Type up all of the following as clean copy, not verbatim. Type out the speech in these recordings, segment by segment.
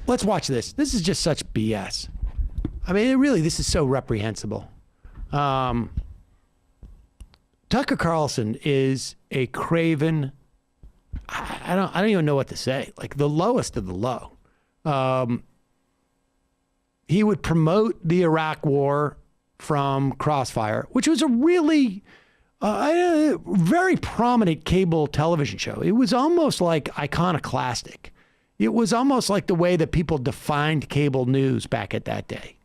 let's watch this. This is just such BS. I mean, this is so reprehensible. Tucker Carlson is a craven. I don't even know what to say. Like the lowest of the low. He would promote the Iraq War from Crossfire, which was a really very prominent cable television show. It was almost like iconoclastic. It was almost like the way that people defined cable news back at that day.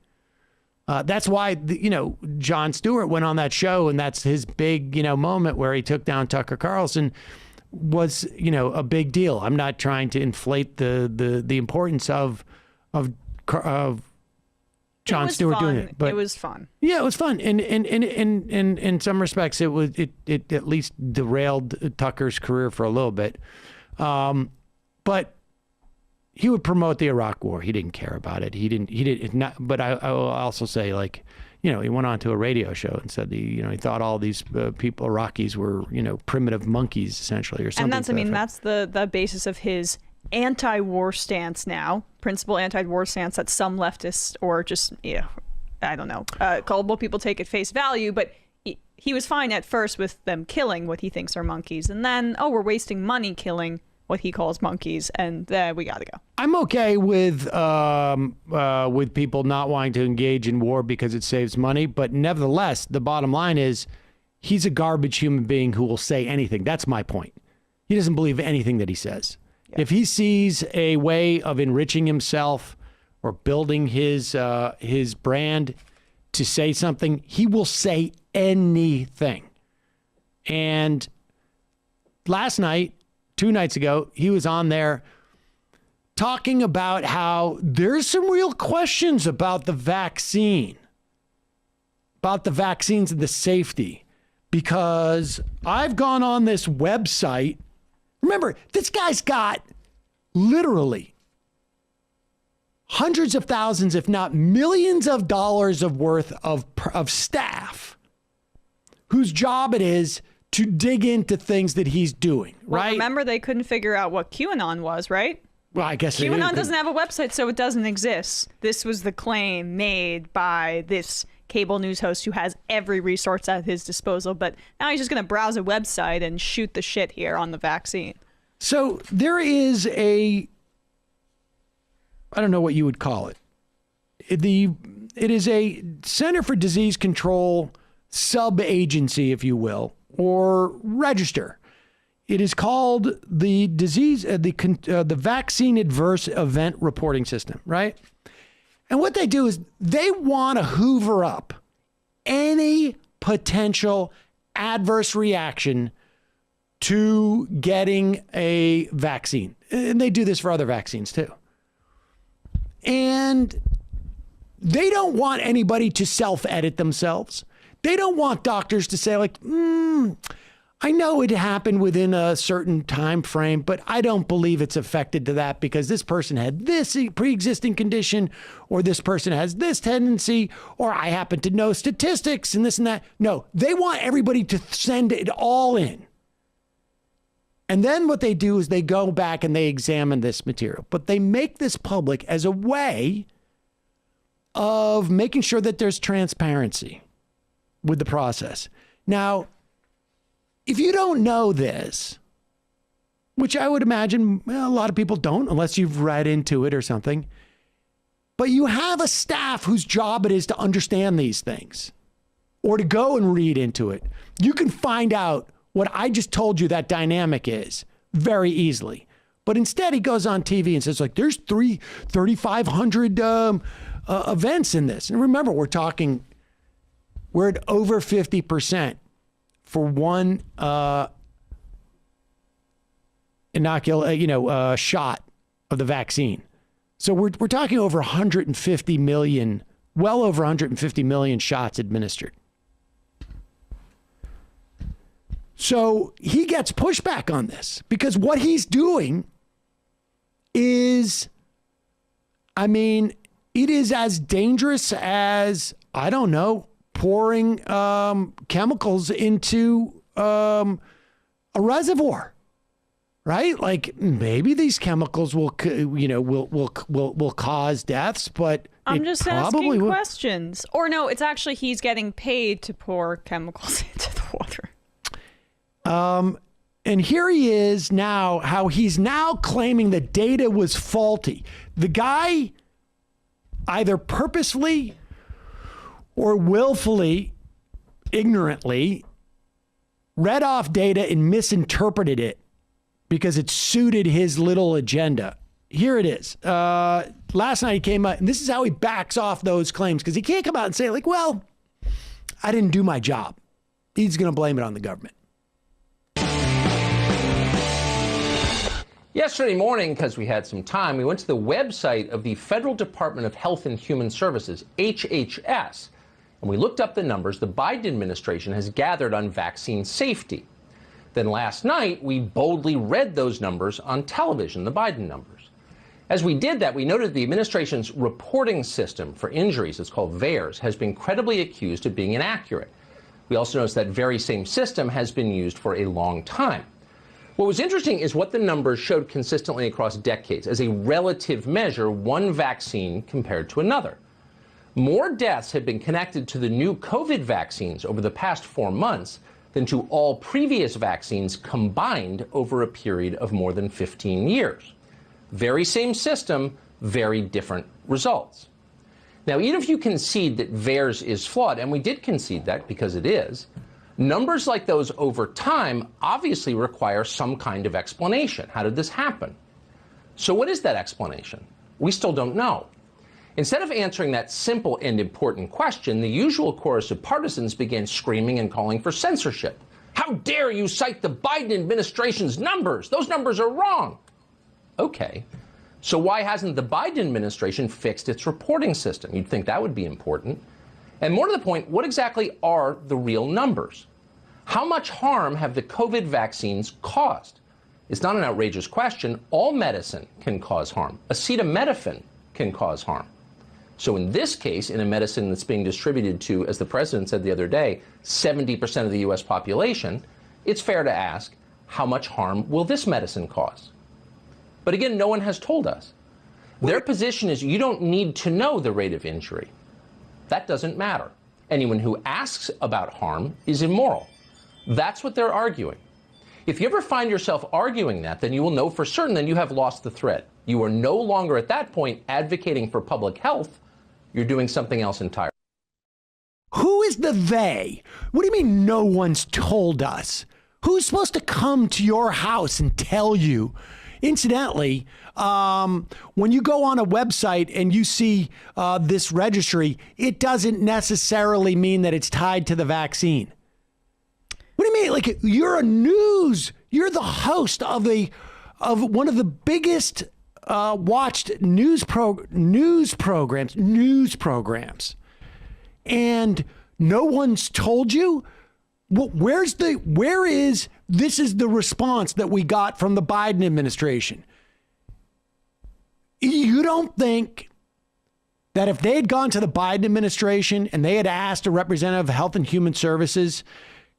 That's why, Jon Stewart went on that show, and that's his big, moment where he took down Tucker Carlson was, a big deal. I'm not trying to inflate the importance of Jon Stewart doing it, but it was fun. Yeah, it was fun, and in some respects, it at least derailed Tucker's career for a little bit, but he would promote the Iraq War. He didn't care about it. He didn't not. But I will also say, he went on to a radio show and said he thought all these people, Iraqis, were primitive monkeys essentially, or something. And that's the basis of his anti-war stance now, principal anti-war stance that some leftists or just, I don't know, gullible people take at face value. But he was fine at first with them killing what he thinks are monkeys. And then, we're wasting money killing what he calls monkeys. And we got to go. I'm okay with people not wanting to engage in war because it saves money. But nevertheless, the bottom line is he's a garbage human being who will say anything. That's my point. He doesn't believe anything that he says. Yeah. If he sees a way of enriching himself or building his brand to say something, he will say anything. And last night, 2 nights ago, he was on there talking about how there's some real questions about the vaccines and the safety, because I've gone on this website. Remember, this guy's got literally hundreds of thousands, if not millions of dollars of worth of staff whose job it is to dig into things that he's doing, right? Well, remember, they couldn't figure out what QAnon was, right? Well, I guess QAnon doesn't have a website, so it doesn't exist. This was the claim made by this cable news host who has every resource at his disposal, but now he's just going to browse a website and shoot the shit here on the vaccine. So there is I don't know what you would call it. It is a Center for Disease Control sub-agency, if you will, or register. It is called the Vaccine Adverse Event Reporting System, right? And what they do is they want to hoover up any potential adverse reaction to getting a vaccine. And they do this for other vaccines too. And they don't want anybody to self-edit themselves. They don't want doctors to say I know it happened within a certain time frame, but I don't believe it's affected to that because this person had this pre-existing condition, or this person has this tendency, or I happen to know statistics and this and that. No, they want everybody to send it all in. And then what they do is they go back and they examine this material, but they make this public as a way of making sure that there's transparency with the process. Now, if you don't know this, which I would imagine a lot of people don't unless you've read into it or something, but you have a staff whose job it is to understand these things or to go and read into it, you can find out what I just told you that dynamic is very easily. But instead, he goes on TV and says, there's 3,500 events in this. And remember, we're at over 50% for one shot of the vaccine. So we're talking over 150 million, well over 150 million shots administered. So he gets pushback on this because what he's doing is, it is as dangerous as, I don't know, pouring chemicals into a reservoir. right? Like maybe these chemicals will cause deaths, but I'm it just probably asking will. questions. Or no, it's actually he's getting paid to pour chemicals into the water. And here he is now, how he's now claiming the data was faulty. The guy either purposely or willfully, ignorantly read off data and misinterpreted it because it suited his little agenda. Here it is. Last night he came out, and this is how he backs off those claims, because he can't come out and say, like, well, I didn't do my job. He's going to blame it on the government. Yesterday morning, because we had some time, we went to the website of the Federal Department of Health and Human Services, HHS, and we looked up the numbers the Biden administration has gathered on vaccine safety. Then last night, we boldly read those numbers on television, the Biden numbers. As we did that, we noted the administration's reporting system for injuries, it's called VAERS, has been credibly accused of being inaccurate. We also noticed that very same system has been used for a long time. What was interesting is what the numbers showed consistently across decades as a relative measure, one vaccine compared to another. More deaths have been connected to the new COVID vaccines over the past 4 months than to all previous vaccines combined over a period of more than 15 years. Very same system, very different results. Now, even if you concede that VAERS is flawed, and we did concede that because it is, numbers like those over time obviously require some kind of explanation. How did this happen? So what is that explanation? We still don't know. Instead of answering that simple and important question, the usual chorus of partisans began screaming and calling for censorship. How dare you cite the Biden administration's numbers? Those numbers are wrong. Okay, so why hasn't the Biden administration fixed its reporting system? You'd think that would be important. And more to the point, what exactly are the real numbers? How much harm have the COVID vaccines caused? It's not an outrageous question. All medicine can cause harm. Acetaminophen can cause harm. So in this case, in a medicine that's being distributed to, as the president said the other day, 70% of the US population, it's fair to ask, how much harm will this medicine cause? But again, no one has told us. Their position is you don't need to know the rate of injury. That doesn't matter. Anyone who asks about harm is immoral. That's what they're arguing. If you ever find yourself arguing that, then you will know for certain that you have lost the thread. You are no longer at that point advocating for public health. You're doing something else entirely. Who is the they? What do you mean no one's told us? Who's supposed to come to your house and tell you? Incidentally, when you go on a website and you see this registry, it doesn't necessarily mean that it's tied to the vaccine. What do you mean? Like you're the host of one of the biggest watched news programs, and no one's told you. Well, this is the response that we got from the Biden administration. You don't think that if they had gone to the Biden administration and they had asked a representative of Health and Human Services,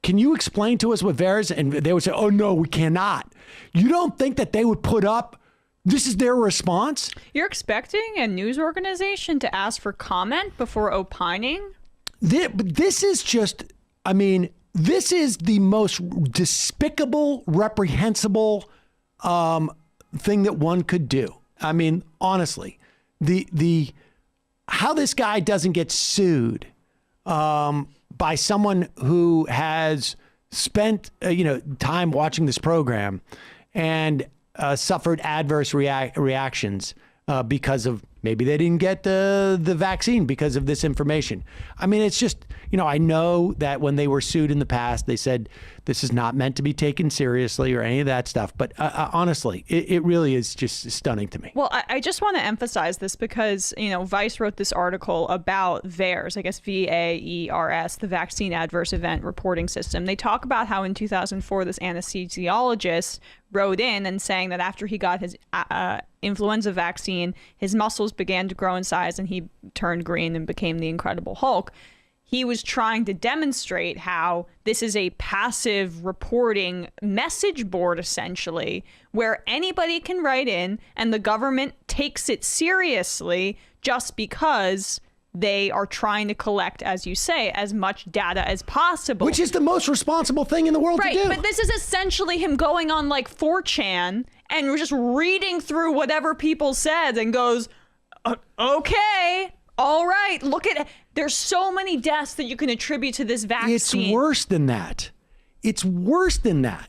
can you explain to us what VAERS, and they would say, oh no, we cannot. You don't think that they would put up, this is their response? You're expecting a news organization to ask for comment before opining? This is just, I mean, this is the most despicable, reprehensible thing that one could do. I mean, honestly, the how this guy doesn't get sued by someone who has spent time watching this program and suffered adverse reactions because of maybe they didn't get the vaccine because of this information. I mean, it's just, I know that when they were sued in the past, they said this is not meant to be taken seriously or any of that stuff. But honestly, it really is just stunning to me. Well, I just want to emphasize this because, Vice wrote this article about VAERS, I guess VAERS, the Vaccine Adverse Event Reporting System. They talk about how in 2004, this anesthesiologist wrote in and saying that after he got his influenza vaccine, his muscles began to grow in size and he turned green and became the Incredible Hulk. he was trying to demonstrate how this is a passive reporting message board, essentially, where anybody can write in and the government takes it seriously just because they are trying to collect, as you say, as much data as possible. Which is the most responsible thing in the world to do. But this is essentially him going on like 4chan and just reading through whatever people said and goes, okay, all right, look at it. There's so many deaths that you can attribute to this vaccine. It's worse than that. It's worse than that.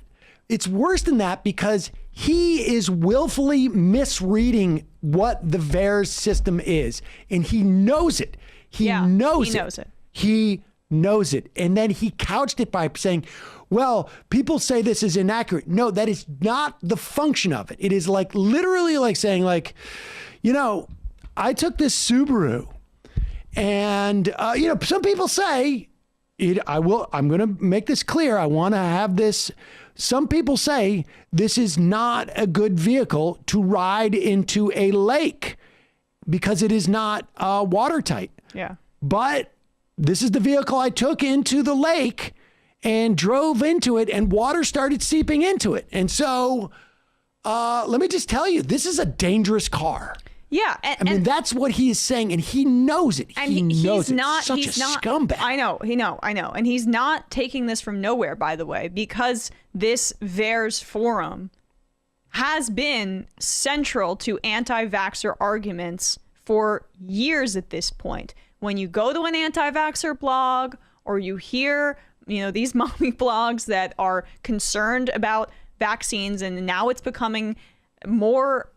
It's worse than that because he is willfully misreading what the VAERS system is. And he knows it. He knows it. He knows it. And then he couched it by saying, well, people say this is inaccurate. No, that is not the function of it. It is like literally like saying like, you know, I took this Subaru and, you know, some people say I'm going to make this clear. I want to have this. Some people say this is not a good vehicle to ride into a lake because it is not watertight. Yeah. But this is the vehicle I took into the lake and drove into it and water started seeping into it. And so let me just tell you, this is a dangerous car. Yeah, I mean, that's what he is saying, and he knows it. And he knows he's not, it. Such he's a not, scumbag. I know. And he's not taking this from nowhere, by the way, because this VAERS forum has been central to anti-vaxxer arguments for years at this point. When you go to an anti-vaxxer blog or you hear, you know, these mommy blogs that are concerned about vaccines, and now it's becoming more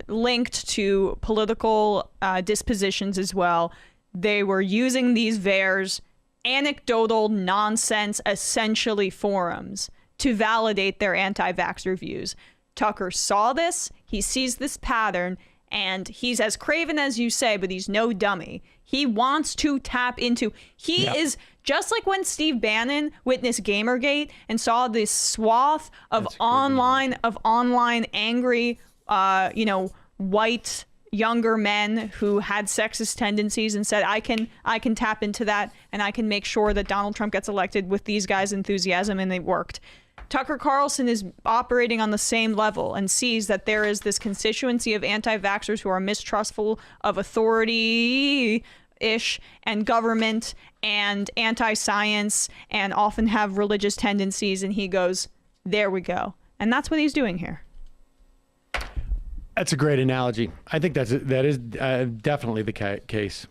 linked to political dispositions as well. They were using these VAERS anecdotal nonsense, essentially forums, to validate their anti-vaxxer views. Tucker saw this, he sees this pattern, and he's as craven as you say, but he's no dummy. He wants to tap into, he is just like when Steve Bannon witnessed Gamergate and saw this swath of online angry, you know, white younger men who had sexist tendencies and said, I can tap into that and I can make sure that Donald Trump gets elected with these guys' enthusiasm, and it worked. Tucker Carlson is operating on the same level and sees that there is this constituency of anti-vaxxers who are mistrustful of authority-ish and government and anti-science and often have religious tendencies. And he goes, there we go. And that's what he's doing here. That's a great analogy. I think that is definitely the case.